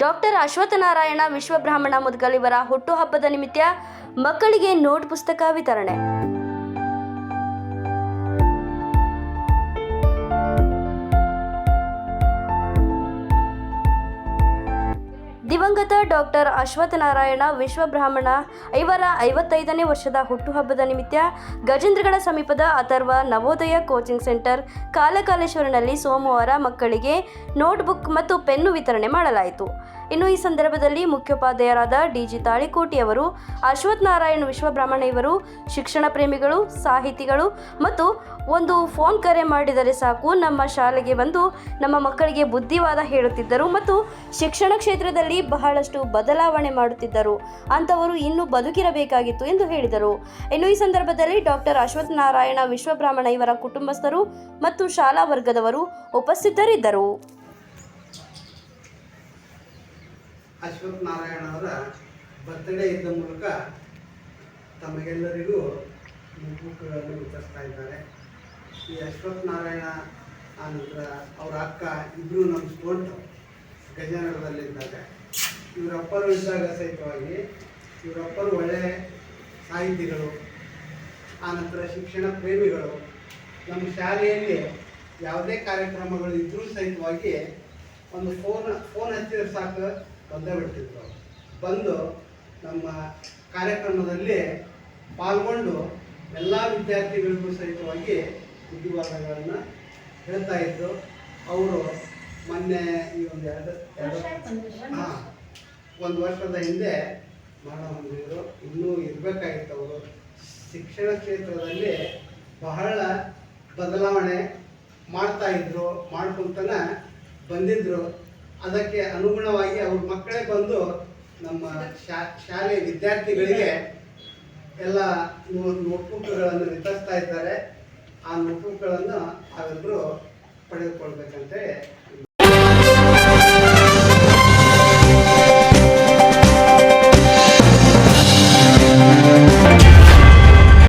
Doctor Ashwathnarayan ವಿಶ್ವಬ್ರಾಹ್ಮಣ Mudgal ಇವರ ಹುಟ್ಟುಹಬ್ಬದ ನಿಮಿತ್ತ ಮಕ್ಕಳಿಗೆ ನೋಟ್ ಪುಸ್ತಕ ವಿತರಣೆ. ದಿವಂಗತ ಡಾಕ್ಟರ್ ಅಶ್ವತ್ಥನಾರಾಯಣ ವಿಶ್ವಬ್ರಾಹ್ಮಣ ಇವರ 55ನೇ ವರ್ಷದ ಹುಟ್ಟುಹಬ್ಬದ ನಿಮಿತ್ತ ಗಜೇಂದ್ರಗಡ ಸಮೀಪದ ಅಥರ್ವ ನವೋದಯ ಕೋಚಿಂಗ್ ಸೆಂಟರ್ ಕಾಲಕಾಲೇಶ್ವರನಲ್ಲಿ ಸೋಮವಾರ ಮಕ್ಕಳಿಗೆ ನೋಟ್ಬುಕ್ ಮತ್ತು ಪೆನ್ನು ವಿತರಣೆ ಮಾಡಲಾಯಿತು. ಇನ್ನು ಈ ಸಂದರ್ಭದಲ್ಲಿ ಮುಖ್ಯೋಪಾಧ್ಯಾಯರಾದ ಡಿ.ಜಿ. ತಾಳಿಕೋಟಿ ಅವರು ಅಶ್ವತ್ಥನಾರಾಯಣ ವಿಶ್ವಬ್ರಾಹ್ಮಣ ಇವರು ಶಿಕ್ಷಣ ಪ್ರೇಮಿಗಳು, ಸಾಹಿತಿಗಳು ಮತ್ತು ಒಂದು ಫೋನ್ ಕರೆ ಮಾಡಿದರೆ ಸಾಕು ನಮ್ಮ ಶಾಲೆಗೆ ಬಂದು ನಮ್ಮ ಮಕ್ಕಳಿಗೆ ಬುದ್ಧಿವಾದ ಹೇಳುತ್ತಿದ್ದರು ಮತ್ತು ಶಿಕ್ಷಣ ಕ್ಷೇತ್ರದಲ್ಲಿ ಬಹಳಷ್ಟು ಬದಲಾವಣೆ ಮಾಡುತ್ತಿದ್ದರು. ಅಂಥವರು ಇನ್ನೂ ಬದುಕಿರಬೇಕಾಗಿತ್ತು ಎಂದು ಹೇಳಿದರು. ಇನ್ನು ಈ ಸಂದರ್ಭದಲ್ಲಿ ಡಾಕ್ಟರ್ ಅಶ್ವತ್ಥನಾರಾಯಣ ವಿಶ್ವಬ್ರಾಹ್ಮಣ ಇವರ ಕುಟುಂಬಸ್ಥರು ಮತ್ತು ಶಾಲಾ ವರ್ಗದವರು ಉಪಸ್ಥಿತರಿದ್ದರು. ಅಶ್ವತ್ಥನಾರಾಯಣ ಅವರ ಬರ್ತ್ಡೇ ಇದ್ದ ಮೂಲಕ ತಮಗೆಲ್ಲರಿಗೂ ನೋಟ್ಬುಕ್ಗಳನ್ನು ವಿತರಿಸ್ತಾ ಇದ್ದಾರೆ. ಈ ಅಶ್ವತ್ಥನಾರಾಯಣ ಆನಂತರ ಅವರ ಅಕ್ಕ ಇಬ್ಬರು ನಮ್ಮ ಸ್ಟೂಡೆಂಟ್ ಗಜೇಂದ್ರಗಡದಲ್ಲಿದ್ದಾಗ, ಇವರಪ್ಪರು ಇದ್ದಾಗ ಸಹಿತವಾಗಿ ಇವರಪ್ಪರು ಒಳ್ಳೆಯ ಸಾಹಿತಿಗಳು, ಆನಂತರ ಶಿಕ್ಷಣ ಪ್ರೇಮಿಗಳು. ನಮ್ಮ ಶಾಲೆಯಲ್ಲಿ ಯಾವುದೇ ಕಾರ್ಯಕ್ರಮಗಳು ಇದ್ದರೂ ಸಹಿತವಾಗಿ ಒಂದು ಫೋನ್ ಹಚ್ಚಿದ್ರೆ ಸಾಕು ಬಂದೇ ಬಿಡ್ತಿದ್ರು. ಬಂದು ನಮ್ಮ ಕಾರ್ಯಕ್ರಮದಲ್ಲಿ ಪಾಲ್ಗೊಂಡು ಎಲ್ಲ ವಿದ್ಯಾರ್ಥಿಗಳಿಗೂ ಸಹಿತವಾಗಿ ಬುದ್ಧಿವಾದಗಳನ್ನು ಹೇಳ್ತಾ ಇದ್ರು. ಅವರು ಮೊನ್ನೆ ಈ ಒಂದು ವರ್ಷದ ಹಿಂದೆ ಮರಣ ಹೊಂದಿದ್ರು. ಇನ್ನೂ ಇರಬೇಕಾಗಿತ್ತು. ಅವರು ಶಿಕ್ಷಣ ಕ್ಷೇತ್ರದಲ್ಲಿ ಬಹಳ ಬದಲಾವಣೆ ಮಾಡ್ತಾಯಿದ್ರು, ಮಾಡ್ಕೊತಾನೆ ಬಂದಿದ್ದರು. ಅದಕ್ಕೆ ಅನುಗುಣವಾಗಿ ಅವ್ರ ಮಕ್ಕಳೇ ಬಂದು ನಮ್ಮ ಶಾಲೆ ವಿದ್ಯಾರ್ಥಿಗಳಿಗೆ ಎಲ್ಲ ನೋಟ್ಬುಕ್ಗಳನ್ನು ವಿತರಿಸ್ತಾ ಇದ್ದಾರೆ. ಆ ನೋಟ್ಬುಕ್ಗಳನ್ನು ಅವರಿಬ್ಬರು ಪಡೆದುಕೊಳ್ಬೇಕಂತ